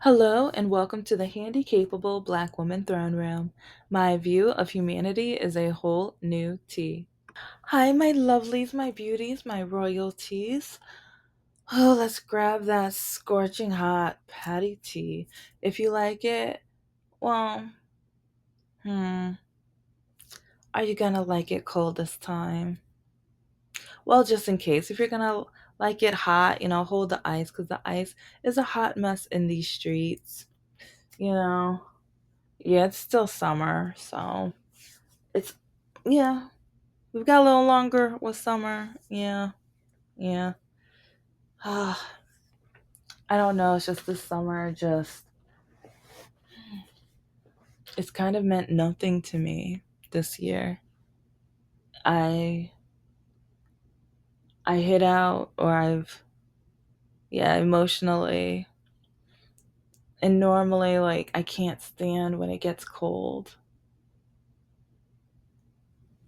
Hello and welcome to the Handicapable Black Woman Throne Room. My view of humanity is a whole new tea. Hi, my lovelies, my beauties, my royalties. Oh, let's grab that scorching hot patty tea. If you like it, well, hmm, are you gonna like it cold this time? Well, just in case, if you're gonna like it hot, hold the ice because the ice is a hot mess in these streets, you know. Yeah, it's still summer, so it's yeah. We've got a little longer with summer. Yeah, yeah. I don't know. It's just this summer. Just it's kind of meant nothing to me this year. I I hit out, or I've emotionally, and normally like I can't stand when it gets cold.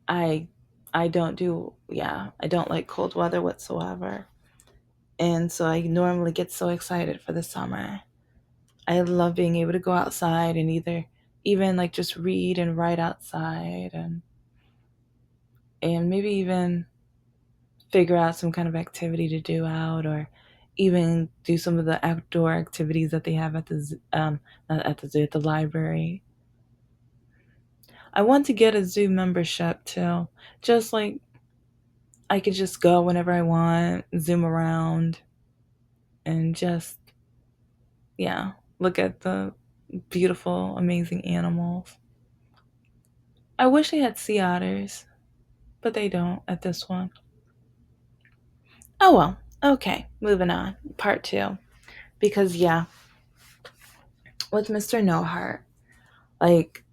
I I don't do I don't like cold weather whatsoever, and so I normally get so excited for the summer. I love being able to go outside and either even like just read and write outside and maybe even figure out some kind of activity to do out or even do some of the outdoor activities that they have at the not at the zoo, at the library. I want to get a zoo membership too. Just like I could just go whenever I want, zoom around and just look at the beautiful, amazing animals. I wish they had sea otters, but they don't at this one. Oh well. Okay, moving on. Part two. Because with Mr. No Heart, like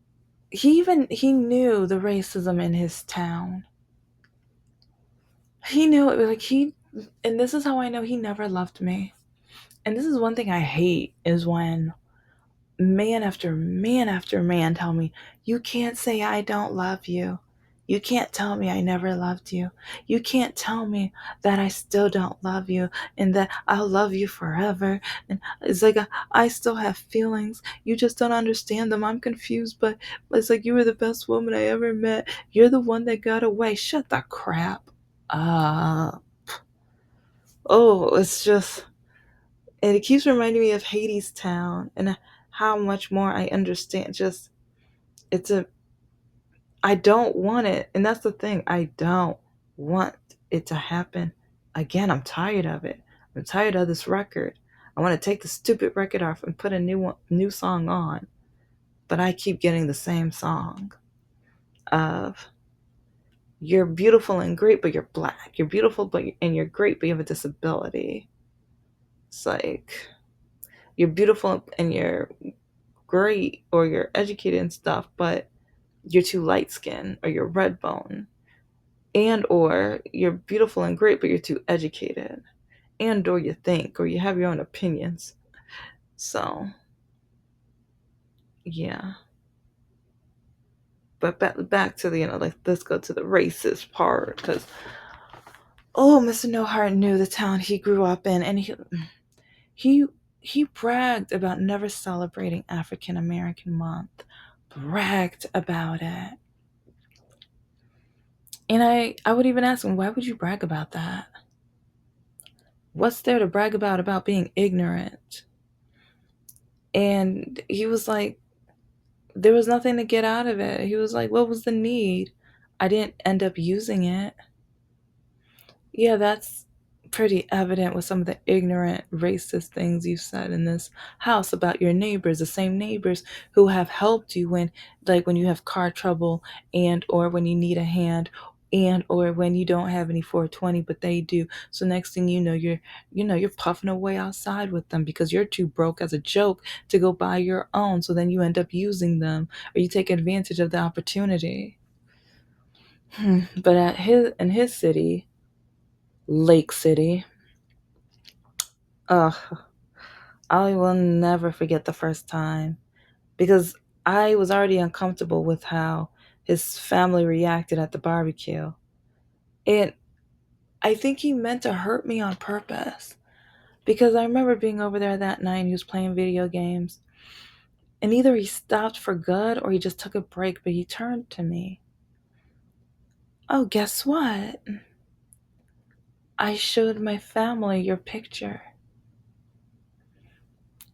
he knew the racism in his town. He knew it. Like and this is how I know he never loved me. And this is one thing I hate is when man after man after man tell me, you can't say I don't love you. You can't tell me I never loved you. You can't tell me that I still don't love you and that I'll love you forever. And it's like I still have feelings. You just don't understand them. I'm confused, but it's like you were the best woman I ever met. You're the one that got away. Shut the crap. Uh it's just, and it keeps reminding me of Hades Town and how much more I understand. Just it's a I don't want it, and that's the thing. I don't want it to happen again. I'm tired of it. I'm tired of this record. I want to take the stupid record off and put a new song on, but I keep getting the same song of you're beautiful and great, but you're black. You're beautiful, and you're great, but you have a disability. It's like you're beautiful and you're great or you're educated and stuff, but you're too light skinned or you're red bone. And or you're beautiful and great, but you're too educated. And or you think or you have your own opinions. So yeah. But back to the like let's go to the racist part because Mr. No Heart knew the town he grew up in, and he he bragged about never celebrating African American month. Bragged about it. And I would even ask him, why would you brag about that? What's there to brag about being ignorant? And he was like, there was nothing to get out of it. He was like, what was the need? I didn't end up using it. Yeah, that's pretty evident with some of the ignorant, racist things you've said in this house about your neighbors, the same neighbors who have helped you when you have car trouble and or when you need a hand and or when you don't have any 420 but they do. So next thing you know, you're puffing away outside with them because you're too broke as a joke to go buy your own. So then you end up using them or you take advantage of the opportunity. But in his city, Lake City. Ugh, I will never forget the first time because I was already uncomfortable with how his family reacted at the barbecue. And I think he meant to hurt me on purpose Because I remember being over there that night and he was playing video games. And either he stopped for good or he just took a break, but he turned to me. Oh, guess what? I showed my family your picture.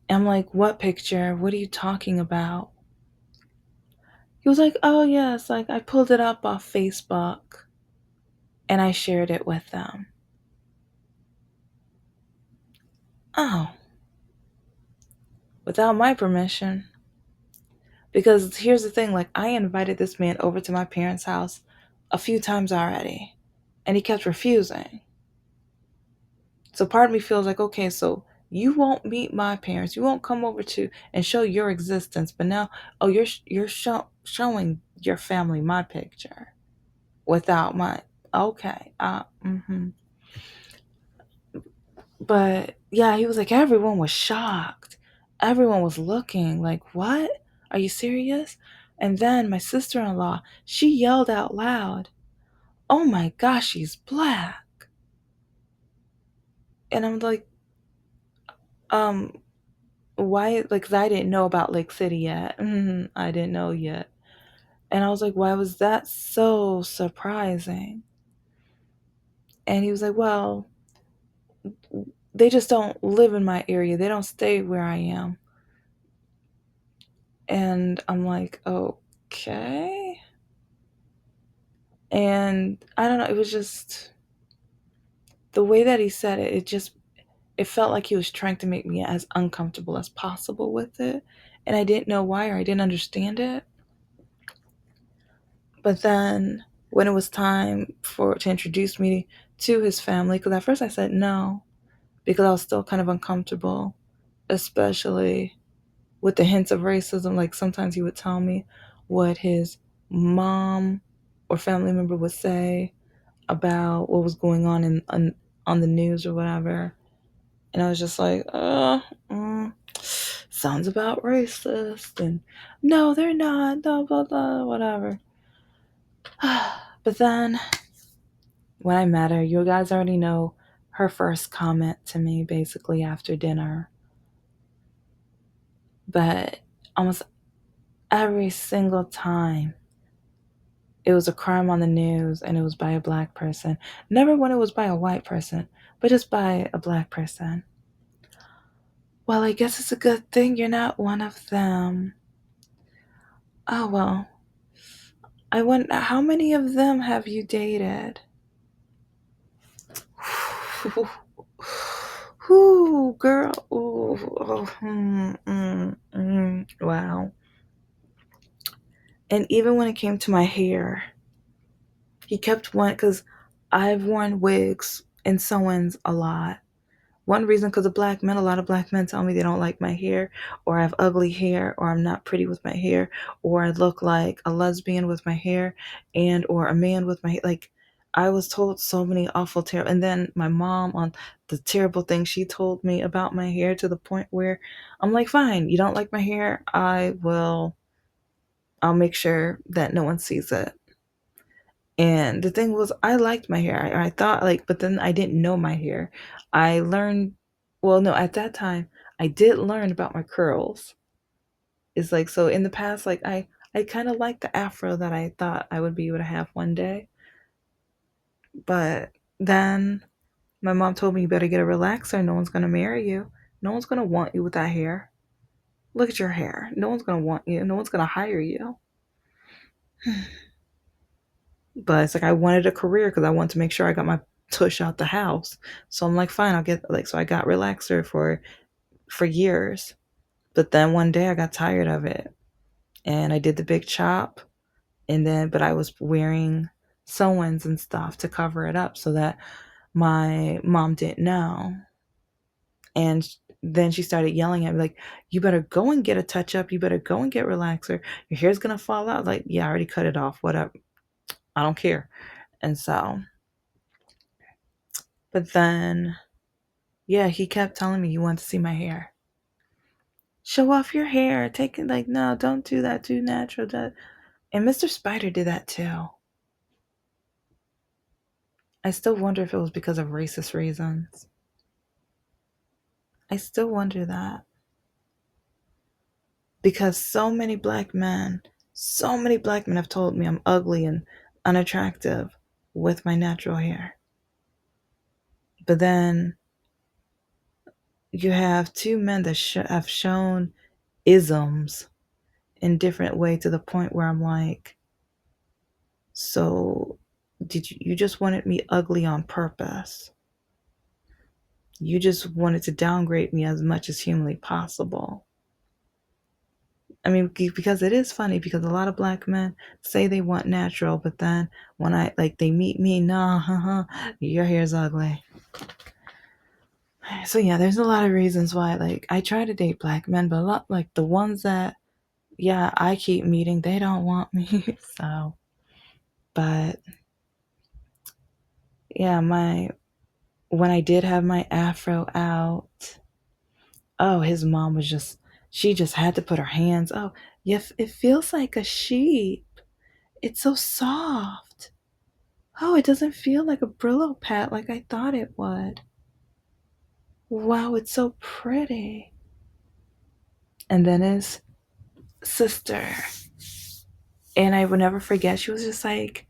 I'm like, what picture? What are you talking about? He was like, oh, yes, like I pulled it up off Facebook and I shared it with them. Oh, without my permission. Because here's the thing, like I invited this man over to my parents' house a few times already, and he kept refusing. So part of me feels like, okay, so you won't meet my parents, you won't come over to and show your existence, but now, oh, showing your family my picture without my okay, But yeah, he was like, everyone was shocked. Everyone was looking like, what? Are you serious? And then my sister in law, she yelled out loud, oh my gosh, she's black. And I'm like, um, why? Like, 'cause I didn't know about Lake City yet. I didn't know yet. And I was like, why was that so surprising? And he was like, well, they just don't live in my area. They don't stay where I am. And I'm like, okay. And I don't know, it was just the way that he said it, it felt like he was trying to make me as uncomfortable as possible with it. And I didn't know why or I didn't understand it. But then when it was time for to introduce me to his family, because at first I said no, because I was still kind of uncomfortable, especially with the hints of racism. Like sometimes he would tell me what his mom or family member would say about what was going on the news or whatever. And I was just like, sounds about racist. And no, they're not, blah, blah, blah, whatever. But then when I met her, you guys already know her first comment to me basically after dinner. But almost every single time it was a crime on the news and it was by a black person. Never when it was by a white person, but just by a black person. Well, I guess it's a good thing you're not one of them. Oh, well. I wonder, how many of them have you dated? Ooh, girl. Ooh, oh, wow. And even when it came to my hair, he kept one because I've worn wigs and sew-ins a lot. One reason because of black men, a lot of black men tell me they don't like my hair, or I have ugly hair, or I'm not pretty with my hair, or I look like a lesbian with my hair, and or a man with my hair. Like I was told so many awful terrible, and then my mom on the terrible things she told me about my hair to the point where I'm like, fine, you don't like my hair, I'll make sure that no one sees it. And the thing was, I liked my hair. I thought like, but then I didn't know my hair. I learned, well, no, at that time, I did learn about my curls. It's like, so in the past, like, I kind of liked the afro that I thought I would be able to have one day. But then my mom told me, you better get a relaxer. No one's going to marry you. No one's going to want you with that hair. Look at your hair. No one's going to want you. No one's going to hire you. But it's like I wanted a career because I wanted to make sure I got my tush out the house. So I'm like, fine, I'll get like so I got relaxer for years. But then one day I got tired of it and I did the big chop and then but I was wearing sew-ins and stuff to cover it up so that my mom didn't know. And then she started yelling at me like, you better go and get a touch up, you better go and get relaxer. Your hair's gonna fall out. Like, yeah, I already cut it off. Whatever. I don't care. And so but then yeah, he kept telling me you want to see my hair. Show off your hair. Take it like no, don't do that. Do natural. And Mr. Spider did that too. I still wonder if it was because of racist reasons. I still wonder that because so many black men have told me I'm ugly and unattractive with my natural hair. But then you have two men that have shown isms in different way to the point where I'm like, so you just wanted me ugly on purpose? You just wanted to downgrade me as much as humanly possible. I mean, because it is funny because a lot of black men say they want natural, but then when I like they meet me, nah, your hair's ugly. So yeah, there's a lot of reasons why like I try to date black men, but a lot like the ones that yeah I keep meeting, they don't want me. So, but yeah, my when I did have my afro out, oh, his mom was just she just had to put her hands. Oh, yeah, it feels like a sheep. It's so soft. Oh, it doesn't feel like a Brillo pad like I thought it would. Wow, it's so pretty. And then his sister, and I would never forget, she was just like,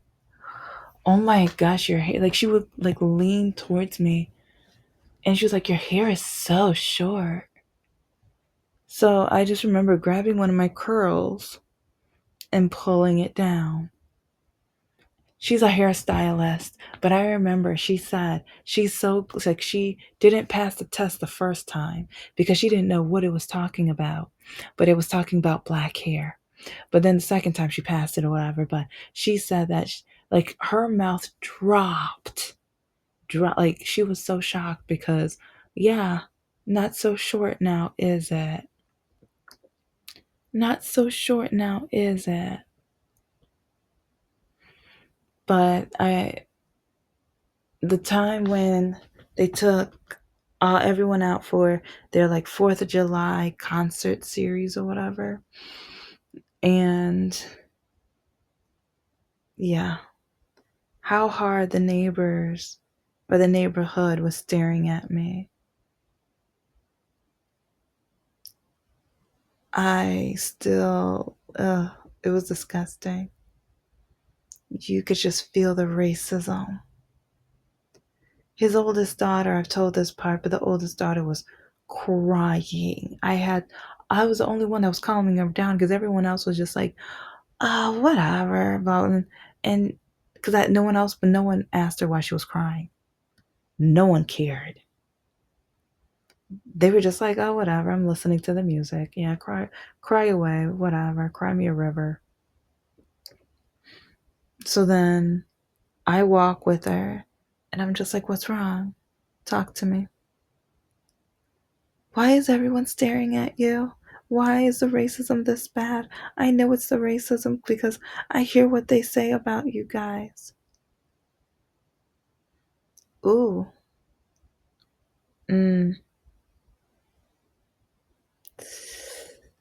oh my gosh, your hair. Like, she would like lean towards me and she was like, your hair is so short. So I just remember grabbing one of my curls and pulling it down. She's a hairstylist, but I remember she said she's so like she didn't pass the test the first time because she didn't know what it was talking about, but it was talking about black hair. But then the second time she passed it or whatever, but she said that like her mouth dropped, like she was so shocked because yeah, not so short now, is it? Not so short now, is it? But the time when they took everyone out for their like 4th of July concert series or whatever. And yeah, how hard the neighbors or the neighborhood was staring at me. I still, it was disgusting. You could just feel the racism. His oldest daughter, I've told this part, but the oldest daughter was crying. I was the only one that was calming her down because everyone else was just like, oh, whatever about and because no one asked her why she was crying. No one cared. They were just like, oh, whatever. I'm listening to the music. Yeah, cry away, whatever. Cry me a river. So then I walk with her, and I'm just like, what's wrong? Talk to me. Why is everyone staring at you? Why is the racism this bad? I know it's the racism because I hear what they say about you guys. Ooh. Mm.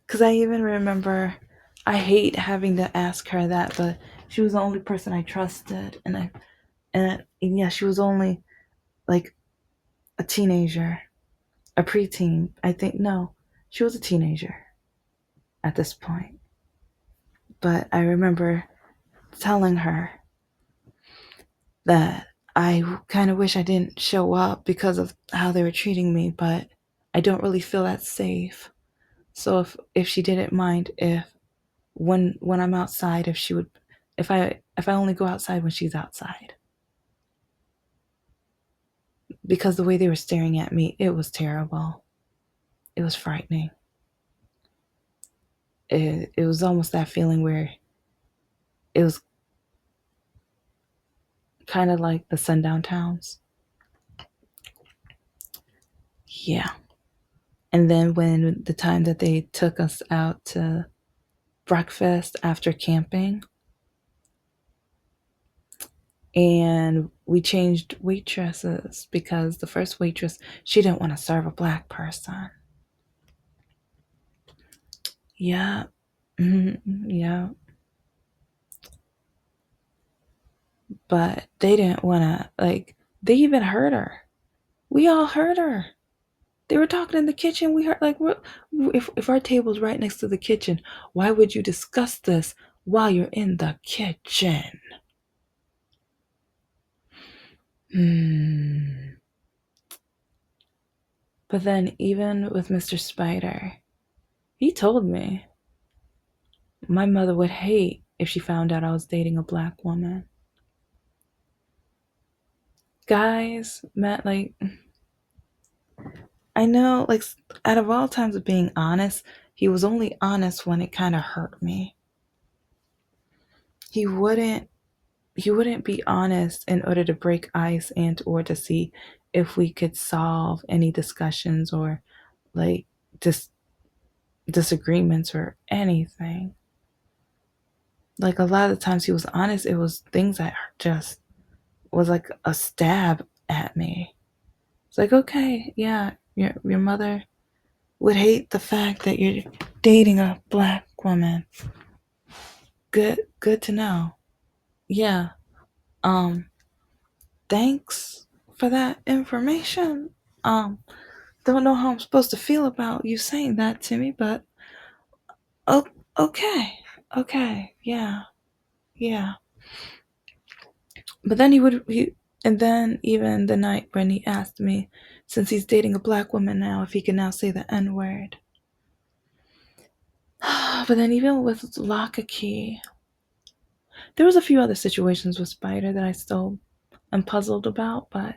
Because I even remember, I hate having to ask her that, but she was the only person I trusted, and yeah, she was only like a teenager, a preteen. I think no, she was a teenager at this point. But I remember telling her that I kind of wish I didn't show up because of how they were treating me, but I don't really feel that safe. So if she didn't mind if when I'm outside, if she would, if I only go outside when she's outside, because the way they were staring at me, it was terrible. It was frightening. It was almost that feeling where it was kind of like the sundown towns. Yeah. And then when the time that they took us out to breakfast after camping, and we changed waitresses because the first waitress, she didn't want to serve a black person. Yeah. Yeah. But they didn't want to, like, they even heard her. We all heard her. They were talking in the kitchen. We heard like, if our table's right next to the kitchen, why would you discuss this while you're in the kitchen? Hmm. But then, even with Mr. Spider, he told me my mother would hate if she found out I was dating a black woman. Guys, Matt, like, I know, like, out of all times of being honest, he was only honest when it kind of hurt me. He wouldn't he wouldn't be honest in order to break ice and or to see if we could solve any discussions or like disagreements or anything. Like a lot of the times he was honest, it was things that just was like a stab at me. It's like, okay, yeah, your mother would hate the fact that you're dating a black woman. Good to know. Yeah. Um thanks for that information. Don't know how I'm supposed to feel about you saying that to me, but oh, okay. Okay. Yeah. Yeah. But then and then even the night when he asked me, since he's dating a black woman now, if he can now say the N word. But then even with Lock a Key, there was a few other situations with Spider that I still am puzzled about, but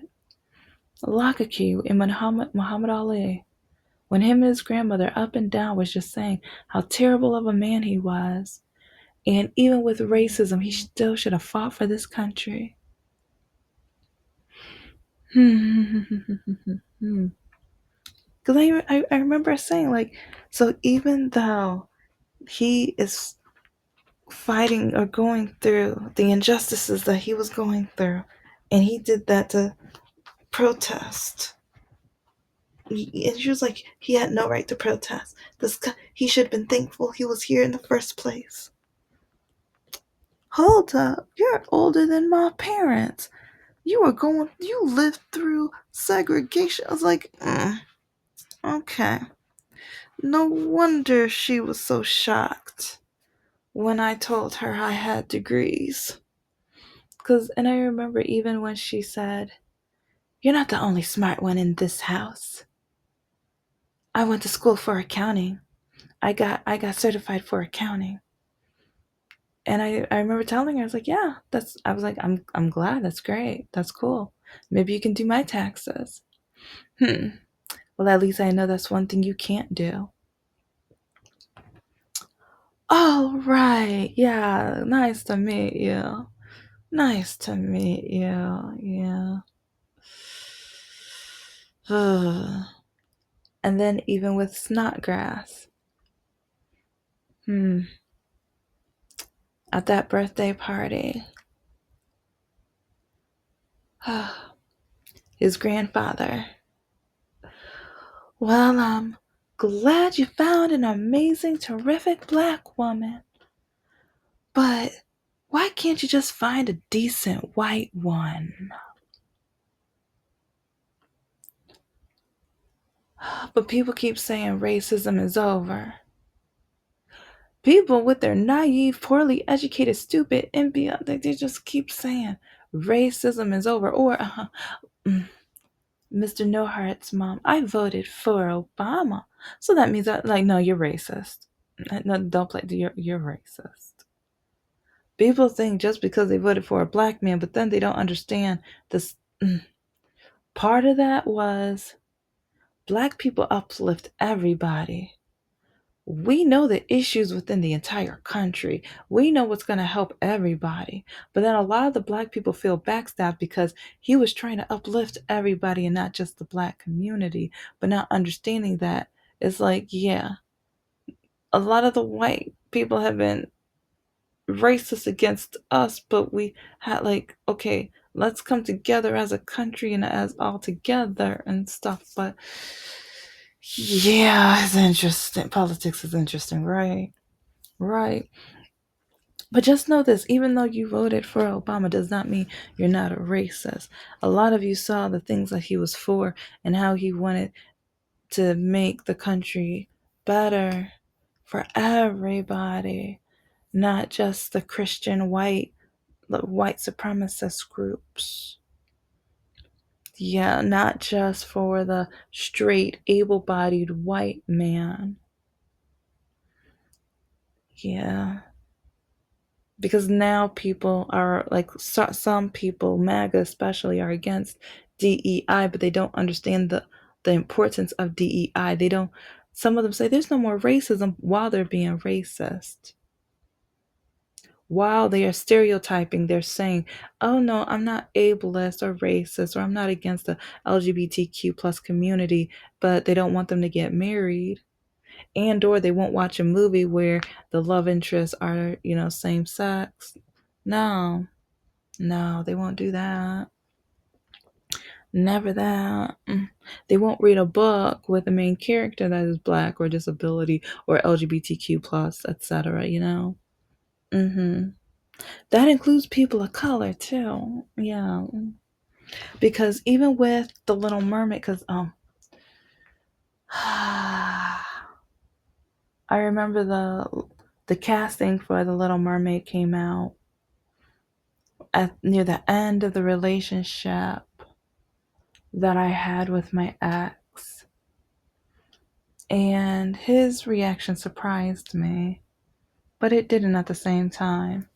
Lock a Key and Muhammad Ali, when him and his grandmother up and down was just saying how terrible of a man he was. And even with racism, he still should have fought for this country. Because I remember saying, like, so even though he is fighting or going through the injustices that he was going through, and he did that to protest. And she was like, he had no right to protest. He should have been thankful he was here in the first place. Hold up, you're older than my parents. You lived through segregation. I was like, okay. No wonder she was so shocked when I told her I had degrees. And I remember even when she said, "You're not the only smart one in this house. I went to school for accounting. I got certified for accounting." And I remember telling her, I was like, yeah, I'm glad, that's great. That's cool. Maybe you can do my taxes. Well, at least I know that's one thing you can't do. Oh, right. Yeah. Nice to meet you. Nice to meet you. Yeah. And then even with Snodgrass, at that birthday party, his grandfather, well, I'm glad you found an amazing, terrific black woman. But why can't you just find a decent white one? But people keep saying racism is over. People with their naive, poorly educated, stupid, they just keep saying racism is over. Or, Mr. No Heart's mom, I voted for Obama. So that means that, like, no, you're racist. No, don't play. You're racist. People think just because they voted for a black man, but then they don't understand this. Part of that was black people uplift everybody. We know the issues within the entire country. We know what's going to help everybody. But then a lot of the black people feel backstabbed because he was trying to uplift everybody and not just the black community, but not understanding that it's like, yeah, a lot of the white people have been racist against us, but we had like, okay, let's come together as a country and as all together and stuff. But yeah, it's interesting. Politics is interesting, right? Right. But just know this, even though you voted for Obama does not mean you're not a racist. A lot of you saw the things that he was for and how he wanted to make the country better for everybody, not just the Christian white supremacist groups. Yeah, not just for the straight, able bodied white man. Yeah. Because now people are like, some people, MAGA especially, are against DEI, but they don't understand the importance of DEI. They don't, some of them say there's no more racism while they're being racist. While they are stereotyping, they're saying, oh no, I'm not ableist or racist, or I'm not against the LGBTQ plus community, but they don't want them to get married. And or they won't watch a movie where the love interests are, same sex. No, no, they won't do that. Never that. They won't read a book with a main character that is black or disability or LGBTQ plus, etc. Mm-hmm. That includes people of color too. Yeah. Because even with the Little Mermaid, because I remember the casting for the Little Mermaid came out near the end of the relationship that I had with my ex. And his reaction surprised me, but it didn't at the same time.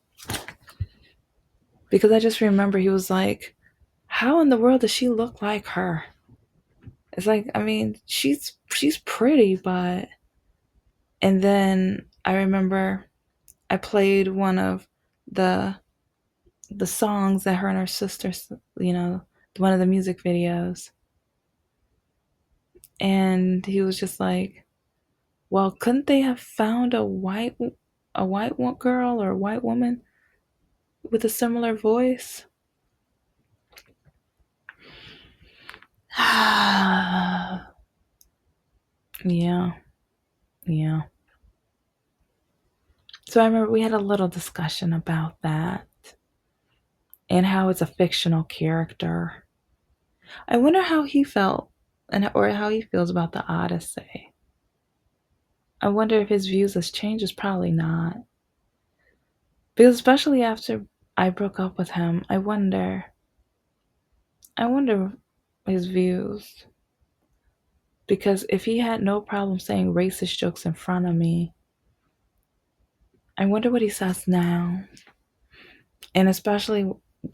Because I just remember he was like, how in the world does she look like her? It's like, I mean, she's pretty, but and then I remember I played one of the the songs that her and her sister, one of the music videos. And he was just like, well, couldn't they have found a white girl or a white woman with a similar voice? Yeah, yeah. So I remember we had a little discussion about that and how it's a fictional character. I wonder how he felt or how he feels about the Odyssey. I wonder if his views has changed. It's probably not. Because especially after I broke up with him, I wonder his views. Because if he had no problem saying racist jokes in front of me, I wonder what he says now. And especially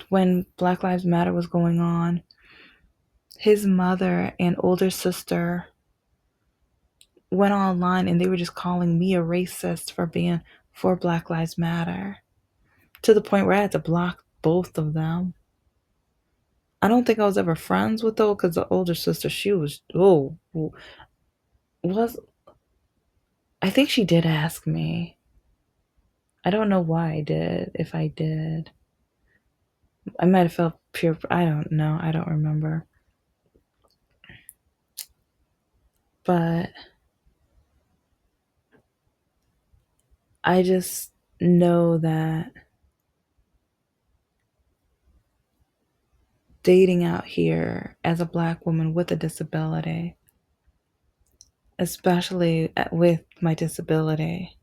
when Black Lives Matter was going on, his mother and older sister went online and they were just calling me a racist for being for Black Lives Matter, to the point where I had to block both of them. I don't think I was ever friends with though, because the older sister, she was was I think she did ask me. I don't know why I did. If I did, I might have felt pure. I don't know. I don't remember. But I just know that dating out here as a Black woman with a disability, especially with my disability,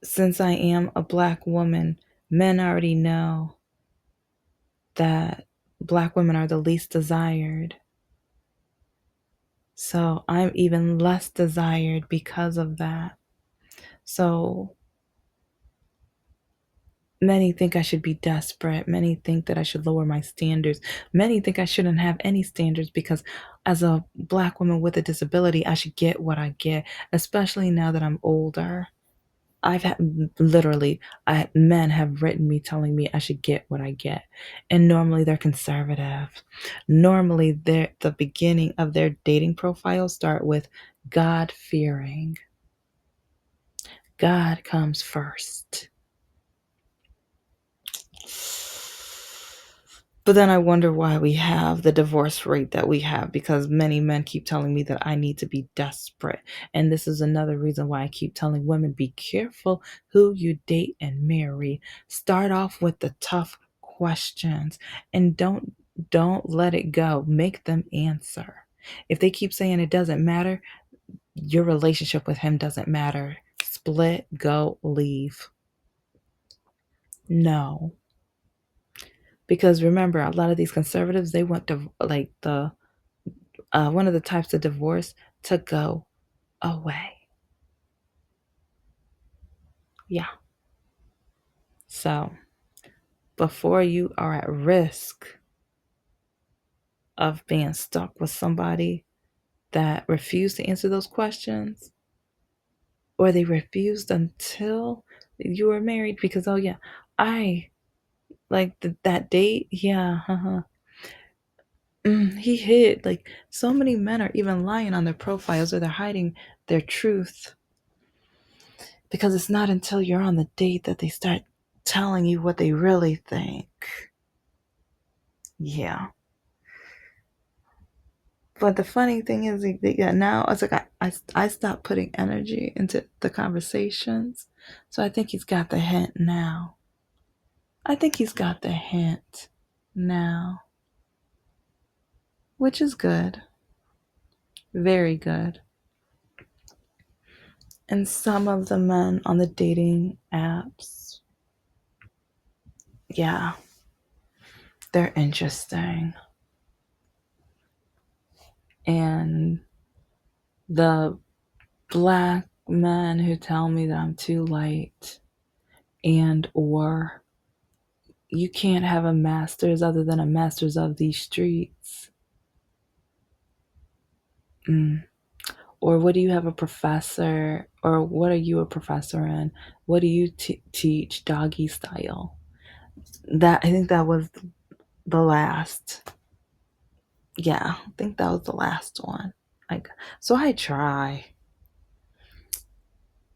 since I am a Black woman, men already know that Black women are the least desired. So I'm even less desired because of that. So many think I should be desperate. Many think that I should lower my standards. Many think I shouldn't have any standards because as a Black woman with a disability, I should get what I get, especially now that I'm older. I've had literally, men have written me telling me I should get what I get. And normally they're conservative. Normally the beginning of their dating profile start with God fearing. God comes first. But then I wonder why we have the divorce rate that we have, because many men keep telling me that I need to be desperate. And this is another reason why I keep telling women, be careful who you date and marry. Start off with the tough questions and don't let it go. Make them answer. If they keep saying it doesn't matter, your relationship with him doesn't matter. Split, go, leave. No. Because remember, a lot of these conservatives, they want to, like, the one of the types of divorce to go away. Yeah. So before you are at risk of being stuck with somebody that refused to answer those questions, or they refused until you were married because, oh yeah, I like that date. Yeah. He hid. Like, so many men are even lying on their profiles, or they're hiding their truth, because it's not until you're on the date that they start telling you what they really think. Yeah. But the funny thing is, yeah, now it's like I stopped putting energy into the conversations. So I think he's got the hint now. I think he's got the hint now, which is good. Very good. And some of the men on the dating apps, yeah, they're interesting. And the black men who tell me that I'm too light, and or you can't have a master's other than a master's of these streets. Mm. Or what do you have a professor, or what are you a professor in? What do you teach doggy style? That, I think that was the last. Yeah, I think that was the last one. Like, so I try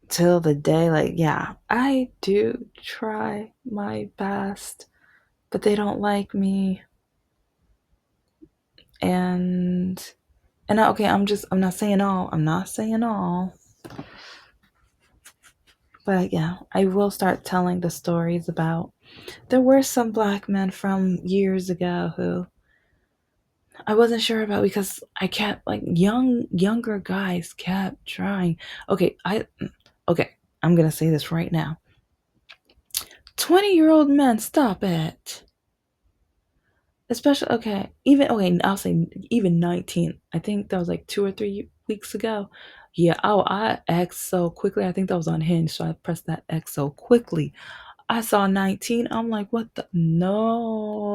till the day, like, yeah, I do try my best, but they don't like me. And okay, I'm not saying all. I'm not saying all. But yeah, I will start telling the stories about, there were some black men from years ago who I wasn't sure about, because I kept, like, younger guys kept trying. Okay, okay, I'm gonna say this right now. 20-year-old men, stop it. Especially, okay, even, okay, I'll say even 19. I think that was like 2 or 3 weeks ago. Yeah, oh, I X so quickly. I think that was on Hinge, so I pressed that X so quickly. I saw 19. I'm like, what the? No.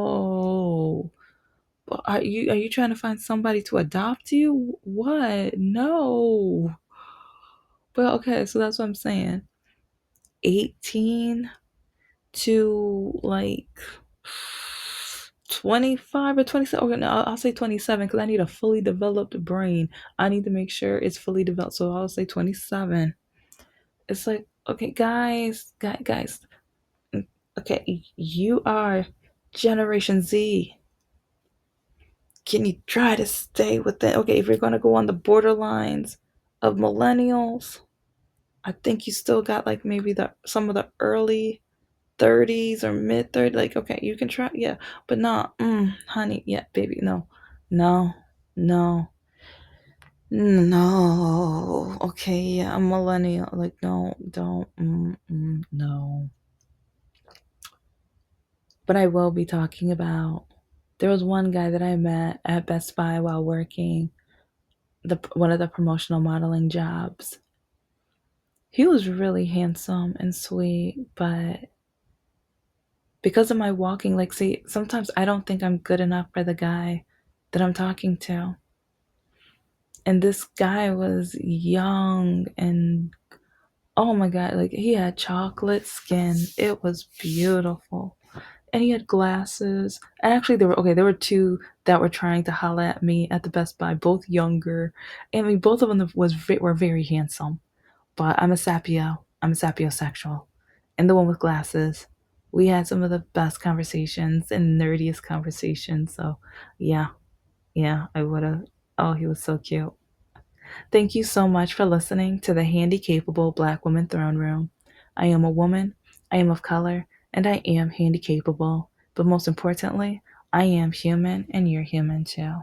Are you trying to find somebody to adopt you? What? No. But okay, so that's what I'm saying. 18 to like 25 or 27. Okay, no, I'll say 27 because I need a fully developed brain. I need to make sure it's fully developed. So I'll say 27. It's like, okay, guys. Okay, you are Generation Z. Can you try to stay within? Okay, if you're going to go on the borderlines of millennials, I think you still got like maybe some of the early 30s or mid 30s. Like, okay, you can try, yeah, but not, honey, yeah, baby, no, no, no, no. Okay, yeah, I'm millennial. Like, no, don't, no. But I will be talking about. There was one guy that I met at Best Buy while working one of the promotional modeling jobs. He was really handsome and sweet, but because of my walking, like, see, sometimes I don't think I'm good enough for the guy that I'm talking to. And this guy was young and, oh my God, like, he had chocolate skin. It was beautiful. And he had glasses. And actually, there were two that were trying to holla at me at the Best Buy, both younger. I mean, both of them were very handsome. But I'm a sapio. I'm a sapiosexual. And the one with glasses, we had some of the best conversations and nerdiest conversations. So, yeah, yeah, I would have. Oh, he was so cute. Thank you so much for listening to the Handicapable Black Woman Throne Room. I am a woman, I am of color, and I am handicapable. But most importantly, I am human, and you're human too.